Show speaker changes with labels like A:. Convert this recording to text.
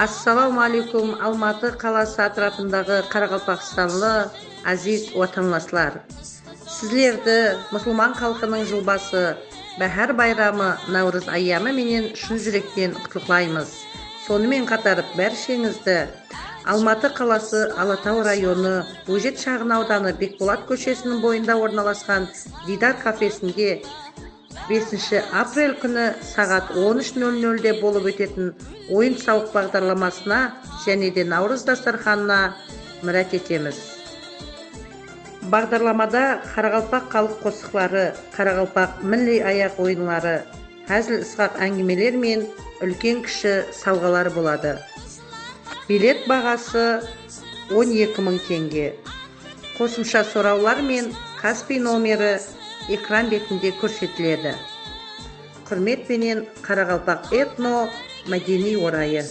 A: Ассалаумалейкум, Алматы қаласы атырапындағы Қарақалпақстанлы азиз отанласлар. Сізлерді мұсылман халқының жылбасы Бәһәр байрамы Наурыз айямы менен шын жүректен құттықтаймыз. Сонымен қатар бәршеңізді Алматы қаласы Алатау районы Өжет шағын ауданы Бекболат көшесінің бойында орналасқан Дидар кафесінде 5 апрель күні сағат 13:00-де болып өтетін ойын-сауық бағдарламасына және де Наурыз дастарханына мұрат етеміз. Бағдарламада Қарақалпақ халық қосықлары, Қарақалпақ милли аяқ ойынлары, әзіл-ысқақ әңгімелер мен үлкен кіші сауғалар болады. Билет бағасы 12.000 теңге. Қосымша сұраулар мен Каспий номері экран бетінде көрсетіледі. Құрметпенен Қарақалпақ этно мәдени орайы.